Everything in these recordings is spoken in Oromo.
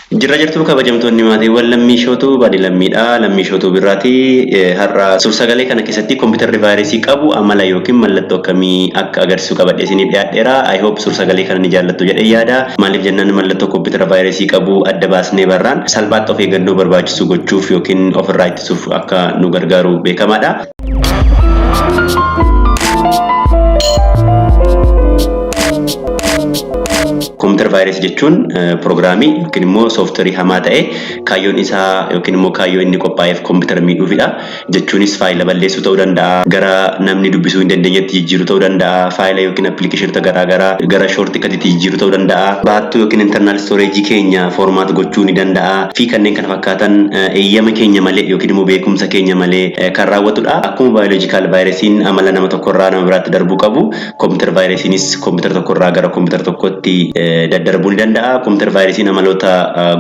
Jirra jirtuu kabajamtoonni maatiiwwan lammiishootu baadhi lammiidha. Lammiishootu birraati har'a suur-sagalee kana keessatti kompiitarri vaayirasii qabu amala yookiin mallattoo akkamii akka agarsiisu qabadhee isiniif dhiyaadheera. I hope suur-sagalee kana ni jaallattu jedhee yaada. Maaliif jennaan mallattoo kompiitara vaayirasii qabu adda baasnee barraan salphaatti of eeggannoo barbaachisu gochuuf yookiin ofirraa ittisuuf akka nu gargaaru beekamaadha. Kompiitara vaayirasii jechuun piroogiraamii yookiin immoo sooftiweerii hamaa ta'e kaayyoon isaa yookiin immoo kaayyoo inni qophaa'eef kompiitara miidhuufidha. Jechuunis faayila balleessuu ta'uu danda'a, gara namni dubbisuu hin dandeenyetti jijjiiruu ta'uu danda'a, faayila yookiin appilikeeshinoota garaagaraa gara shoortii katiitti jijjiiruu ta'uu danda'a, baattuu yookiin intarnaal stooreejii keenya foormaat gochuu ni danda'a fi kanneen kana fakkaatan eeyyama keenya malee yookiin immoo beekumsa keenya malee kan raawwatudha. Akkuma baayoloojikaal vaayirasiin amala nama tokkorraa nama biraatti darbuu qabu, kompiitara vaayirasiinis kompiitara tokkorraa gara kompiitara tokkotti daddarbuu ni danda'a. Kompiitara vaayirasiin amaloota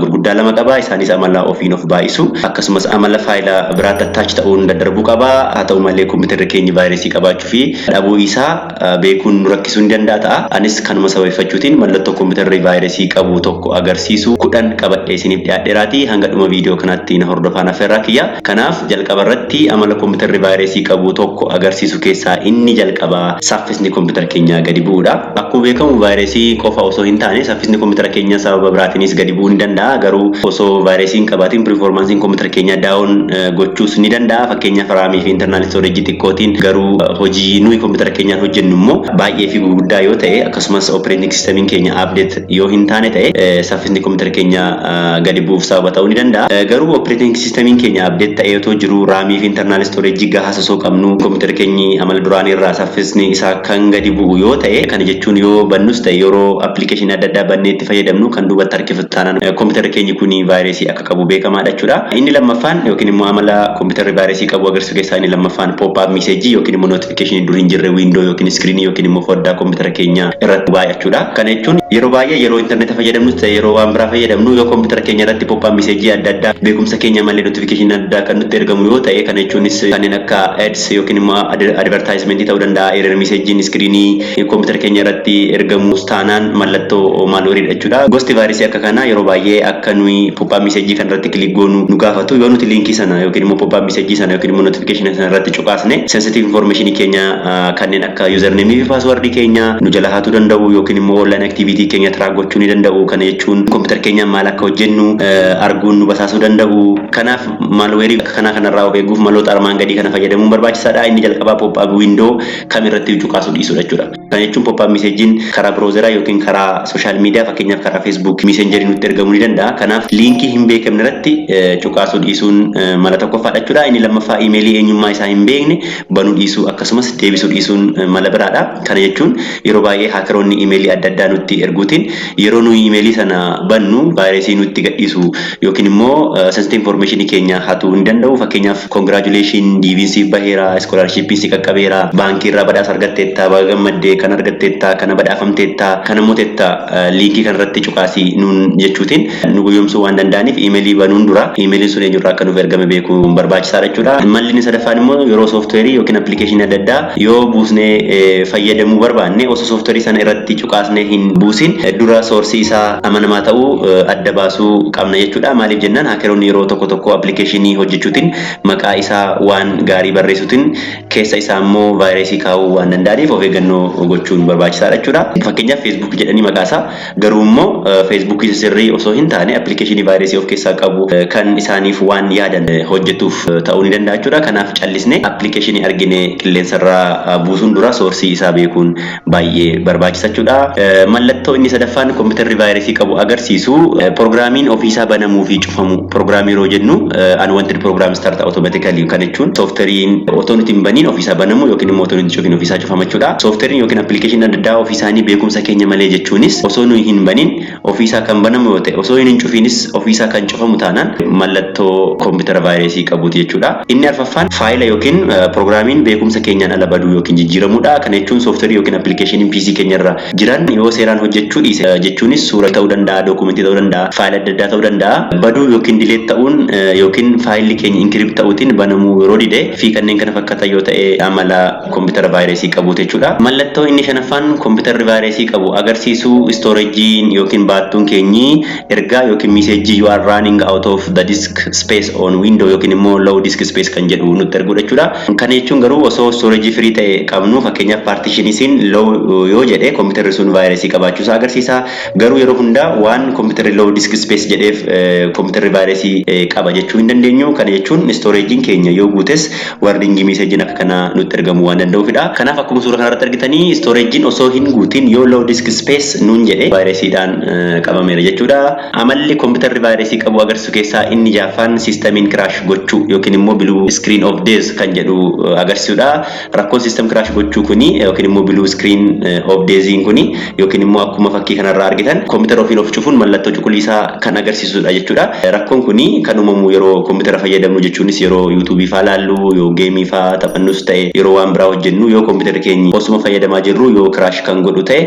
gurguddaa lama qaba. Isaanis amala ofiin of baay'isu akkasumas amala faayila biraatti attaachi ta'uun daddarbuu qaba. Haa ta'u malee kompiitarri keenya vaayirasii qabaachuu fi dhabuu isaa beekuun nu rakkisuu ni danda'a ta'a. Anis kanuma sababeeffachuutiin mallattoo kompiitarri vaayirasii qabu tokko agarsiisu 10 qabadhee isiniif dhiyaadheeraati. Hanga dhuma viidiyoo kanaatti na hordofaa affeerraa kiyya. Kanaaf jalqaba irratti amala kompiitarri vaayirasii qabu tokko agarsiisu keessaa inni jalqaba saffisni kompiitara keenyaa gadi bu'uudha. Akkuma beekamu vaayirasii qofa osoo hin taane saffisni kompiitara keenyaa sababa biraatiinis gadi bu'uu ni danda'a. Garuu osoo vaayirasiin qabaatiin performansiin kompiitara keenyaa daawun gochuus ni danda'a. Fakkeenyaaf raamii fi intarnaal stooreejii xiqqootiin garuu hojii nuyi kompiitara keenyaan hojjennu immoo baay'ee fi gurguddaa yoo ta'e akkasumas operating sistemiin keenya update yoo hin taane ta'e saffisni kompiitara keenyaa gadi bu'uuf sababa ta'uu ni danda'a. Garuu operating sistemiin keenya update ta'ee yoo jiru raamii fi intarnaal stooreejii gahaa osoo qabnu kompiitara keenyi amala duraanii irraa saffisni isaa kan gadi bu'u yoo ta'e kana jechuun yoo bannus ta'e yeroo appilikeeshinii adda addaa bannee itti fayyadamnu kan duubatti harkifatu taanaan kompiitara keenyi kun vaayirasii akka qabu beekamaadha jechuudha. Inni lammaffaan yookiin immoo amala kompiitarri vaayirasii qabu agarsiisu keessaa inni lammaffaan pop-up message yookiin immoo notification dur hin jirre window yookiin iskiriinii yookiin immoo foddaa kompiitara keenyaa irratti baay'achuudha. Kana jechuun yeroo baay'ee yeroo intarneeta fayyadamnus ta'e yeroo waan biraa fayyadamnu yoo kompiitara keenya irratti pop-up message adda addaa beekumsa keenya malee notification adda addaa kan nutti ergamu yoo ta'e kana jechuunis kanneen akka ads yookiin immoo advertisement ta'uu danda'a, error message iskiriinii kompiitara keenya irratti ergamus taanaan mallattoo maalwariidha jechuudha. Gosti vaayirasii akka kanaa yeroo baay'ee akka nuyi pop-up message kan irratti kilik goonu nu gaafatu yoo nuti linkii sana yookiin immoo pop-up message sana yookiin immoo notification sana irratti cuqaasne sensitive information keenya kanneen akka username fi password keenya nu jala haatuu danda'u yookiin immoo online activity keenya track gochuu ni danda'u. Kana jechuun kompiitara keenya maal akka hojjennu arguun nu basaasuu danda'u. Kanaaf maalweerii akka kanaa kanarraa of eeguuf maloota armaan gadii kana fayyadamuun barbaachisaadha. Inni jalqabaa pop-up window kam irratti cuqaasuu dhiisuudha jechuudha. Kana jechuun pop-up messagein karaa browseraa yookiin karaa social media fakkeenyaaf karaa Facebook messengerii nutti ergamuu ni danda'a. Kanaaf liinkii hin beekamne irratti cuqaasuu dhiisuun mala tokkoffaadha jechuudha. Inni lammaffaa iimeelii eenyummaa isaa hin beekne banuu dhiisuu akkasumas deebisuu dhiisuun mala biraadha. Kana jechuun yeroo baay'ee haakeroonni iimeelii adda addaa nutti erguutiin yeroo nuyi iimeelii sana bannu vaayirasii nutti gadhiisu yookiin immoo sensitive information keenya hatuu ni danda'u. Fakkeenyaaf congratulation diiviinsiif baheera, scholarshippiin si qaqqabeera, baankii irraa badhaasa argatteetta, baga gammaddee kan argatteetta, kana badhaafamteetta, kana mooteetta liinkii kan irratti cuqaasii nuun jechuutiin nu guyyoomsuu waan danda'aniif iimeelii banuun dura iimeeliin sun eenyurraa akka nuuf ergame beekuun barbaachisaadha jechuudha. Malli inni sadaffaan immoo yeroo sooftiweerii yookiin appilikeeshinii adda addaa yoo buusnee fayyadamuu barbaanne osoo sooftiweerii sana irratti cuqaasnee hin buusin dura soorsii isaa amanamaa ta'uu adda baasuu qabna jechuudha. Maaliif jennaan haakeroonni yeroo tokko tokko appilikeeshinii hojjechuutiin maqaa isaa waan gaarii barreessuutiin keessa isaa immoo vaayirasii kaa'uu waan danda'aniif of eeggannoo gochuun barbaachisaadha jechuudha. Fakkeenyaaf Facebook jedhanii maqaa isaa garuu immoo Facebook sirrii osoo hin taane appilikeeshinii vaayirasii of keessaa qabu kan isaaniif waan yaadan hojjetuuf ta'uu ni danda'a jechuudha. Kanaaf callisnee appilikeeshinii argine qilleensarraa buusuun dura soorsii isaa beekuun baay'ee barbaachisa jechuudha. Mallattoo inni sadaffaan kompiitarri vaayirasii qabu agarsiisu piroogiraamiin ofiisaa banamuu fi cufamu. Piroogiraamii yeroo jennu unwanted program start automatically kan jechuun sooftiweeriin otoo nuti hin baniin ofiisaa banamu yookiin immoo otoo nuti cufiin ofiisaa cufama jechuudha. Sooftiweeriin yookiin appilikeeshinii adda addaa ofiisaanii beekumsa keenya malee jechuunis osoo nuyi hin baniin ofiisaa kan banamu yoo ta'e osoo hin cufiinis ofiisaa kan cufamu taanaan mallattoo kompiitara vaayirasii qabuuti jechuudha. Inni arfaffaan faayila yookiin piroogiraamiin beekumsa keenyaan ala baduu yookiin jijjiiramuudha. Kana jechuun sooftiweerii yookiin appilikeeshiniin PC keenyarra jiran yoo seeraan hojjechuu dhiise jechuunis suura ta'uu danda'a, dookumentii ta'uu danda'a, faayila adda addaa ta'uu danda'a. Baduu yookiin dileet ta'uun yookiin faayilli keenya inkiript ta'uutiin banamuu yeroo dide fi kanneen kana fakkaatan yoo ta'e amala kompiitara vaayirasii qabuuti jechuudha. Mallattoo inni shanaffaan kompiitarri vaayirasii qabu agarsiisu storage yookiin baattuun keenyi ergaa yookiin message you are running out of the disk space on window yookiin immoo low disk space kan jedhu nutti erguu jechuudha. Kana jechuun garuu osoo storage free ta'e qabnu fakkeenyaaf partitionisiin low yoo jedhe kompiitarri sun vaayirasii qabaachuu isaa agarsiisa. Garuu yeroo hunda waan kompiitarri low disk space jedheef kompiitarri vaayirasii qaba jechuu hin dandeenyu. Kana jechuun storagein keenya yoo guutes warning message akka kana nutti ergamuu waan danda'uufidha. Kanaaf akkuma suuraa kanarratti argitanii storagein osoo hin guutin yoo low disk space nuun jedhe vaayirasiidhaan qabameera jechuudha. Amalli kompiitarri vaayirasii qabu agarsiisu keessaa inni jaaffaan siistamiin crash gochuu yookiin immoo blue screen of death kan jedhu agarsiisudha. Rakkoon system crash gochuu kuni yookiin immoo blue screen of death kuni yookiin immoo akkuma fakkii kanarraa argitan kompiitara ofiin of cufuun mallattoo cuquliisaa kan agarsiisudha jechuudha. Rakkoon kuni kan uumamu yeroo kompiitara fayyadamnu jechuunis yeroo yuutuubii faa laallu yoo geemii faa taphannus ta'e yeroo waan biraa hojjennu yoo kompiitara keenya osuma fayyadamaa jirru yoo crash kan godhu ta'e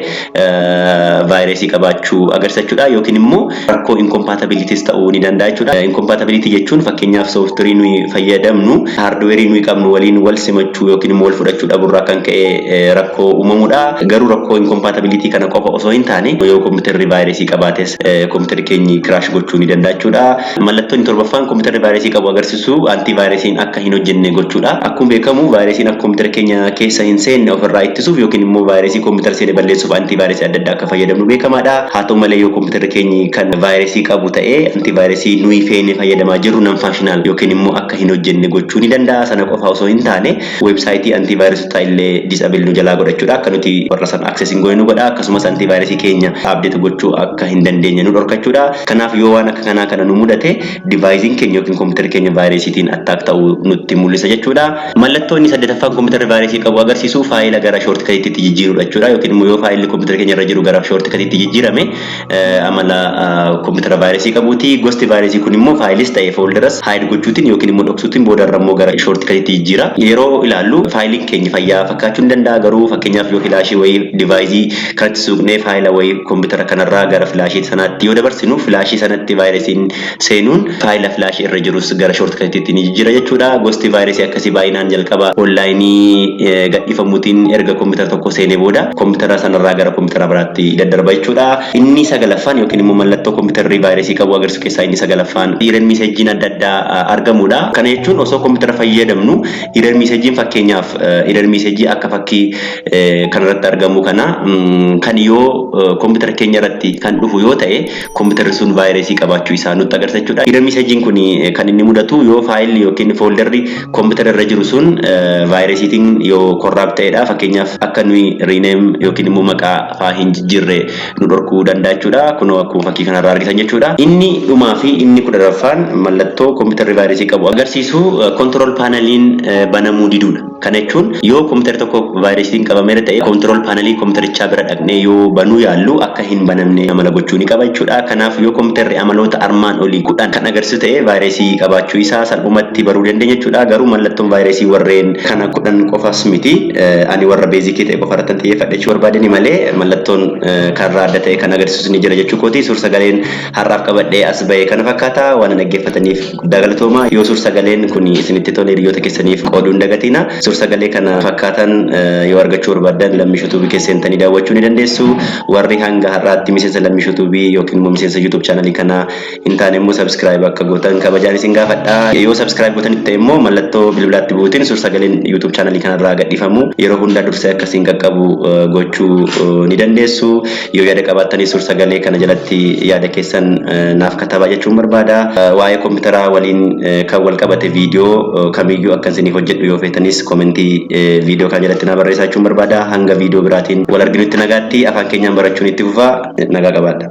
vaayirasii qabaachuu agarsiisudha. Yookiin immoo rakkoo incompatibilities ta'uu ni danda'a jechuudha. Incompatibility jechuun fakkeenyaaf sooftirii nuyi fayyadamnu haardweerii nuyi qabnu waliin wal simachuu yookiin immoo wal fudhachuu dhabuurraa kan ka'e rakkoo uumamudha. Garuu rakkoo incompatibility kana qofa osoo hin taane yoo kompiitarri vaayirasii qabaates kompiitarri keenyi crash gochuu ni danda'a jechuudha. Mallattoon torbaffaan kompiitarri vaayirasii qabu agarsiisu antivaayirasiin akka hin hojjenne gochuudha. Akkuma beekamu vaayirasiin akka kompiitara keenya keessa hin seenne ofirraa ittisuuf yookiin immoo vaayirasii kompiitara seene balleessuuf antivaayirasii adda addaa akka fayyadamnu beekamaadha. Haa ta'u malee yoo kompiitarri keenya kan vaayirasii qabu ta'e antivaayirasii nuyi feene fayyadamaa jirru non functional yookiin immoo akka hin hojjenne gochuu ni danda'a. Sana qofa osoo hin taane weebsaayitii antivaayirasii illee disable nu jalaa godhachuudha. Akka nuti warra sana access hin goone nu godha. Akkasumas antivaayirasii keenya update gochuu akka hin dandeenye nu dhorkachuudha. Kanaaf yoo waan akka kanaa kana nu mudate devicein keenya yookiin kompiitara keenya vaayirasiitiin attack ta'uu nutti mul'isa jechuudha. Mallattoon inni saddeetaffaan kompiitarri vaayirasii qabu agarsiisu faayila gara shortcutiitti jijjiiruudha jechuudha. Yookiin immoo yoo faayilli kompiitara keenya irra jiru gara shortcutiitti jijjiirame amala kompiitara vaayirasii qabuuti. Gosti vaayirasii kun immoo faayilis ta'e fooldaras hide gochuutiin yookiin immoo dhoksuutiin boodarra immoo gara shortcutiitti jijjiira. Yeroo ilaallu faayiliin keenya fayyaa fakkaachuu ni danda'a. Garuu fakkeenyaaf yoo filaashii wayii divaayizii kanatti suuqnee faayila wayii kompiitara kanarraa gara filaashii sanaatti yoo dabarsinu filaashii sanatti vaayirasiin seenuun faayila filaashii irra jirus gara shortcutiitti ni jijjiira jechuudha. Gosti vaayirasii akkasii baay'inaan jalqaba onlaayinii gadhiifamuutiin erga kompiitara tokko seenee booda kompiitara sanarraa gara kompiitara biraatti daddarba jechuudha. Inni sagalaffaan yookiin immoo mallattoo kompiitarri vaayirasii qabu agarsiisu keessaa inni sagalaffaan error message adda addaa argamudha. Kana jechuun osoo kompiitara fayyadamnu error message fakkeenyaaf error message akka fakkii kanarratti argamu kana kan yoo kompiitara keenya irratti kan dhufu yoo ta'e kompiitarri sun vaayirasii qabaachuu isaa nutti agarsiisa jechuudha. Error message kun kan inni mudatu yoo faayilli yookiin fooldarri kompiitara irra jiru sun vaayirasiitiin yoo corrupt ta'edha. Fakkeenyaaf akka nuyi rename yookiin immoo maqaa faa hin jijjiirre nu dhorkuu danda'a jechuudha. Kunoo akkuma fakkii kanarraa argitan jechuudha. Inni dhumaa fi inni kudhanaffaan mallattoo kompiitarri vaayirasii qabu agarsiisu control paneliin banamuu diduudha. Kana jechuun yoo kompiitarri tokko vaayirasiitiin qabameera ta'e control panelii kompiitarichaa bira dhaqnee yoo banuu yaallu akka hin banamne amala gochuu ni qaba jechuudha. Kanaaf yoo kompiitarri amaloota armaan olii kudhan kan agarsiisu ta'e vaayirasii qabaachuu isaa salphumatti baruu dandeenya jechuudha. Garuu mallattoon vaayirasii warreen kana kudhan qofas miti. Ani warra beezikii ta'e qofa irratti xiyyeeffadhe jechuu barbaadani malee mallattoon kanarraa adda ta'e kan agarsiisu ni jira jechuu kooti. Suur-sagaleen har'aaf qabadhee as ba'e kana fakkaata. Waan dhaggeeffataniif guddaa galatooma. Yoo suur-sagaleen kun isinitti tole hiriyoota keessaniif qooduu hin dagatina. Suur-sagalee kana fakkaatan yoo argachuu barbaadan lammii yuutuubii keessanii daawwachuu ni dandeessu. Warri hanga har'aatti miseensa lammii yuutuubii yookiin immoo miseensa yuutuub chaanalii kana hin taane immoo subscribe akka gootan kabajaan isin gaafadha. Yoo subscribe gootan ta'e immoo mallattoo bilbilaatti buutiin suur-sagaleen yuutuub chaanalii kanarraa gadhiifamu yeroo hunda dursee akkasiin qaqqabu gochuu ni dandeessu. Yoo yaada qabaatanii suur-sagalee kana jalatti yaada keessan naaf katabaa jechuun barbaada. Waa'ee kompiitaraa waliin kan wal qabate viidiyoo kamiyyuu akka isiniif hojjedhu yoo feetanis komentii viidiyoo kana jalatti na barreessaa jechuun barbaada. Hanga viidiyoo biraatiin wal arginutti nagaatti afaan keenyaan barachuun itti fufaa nagaa qabaadha.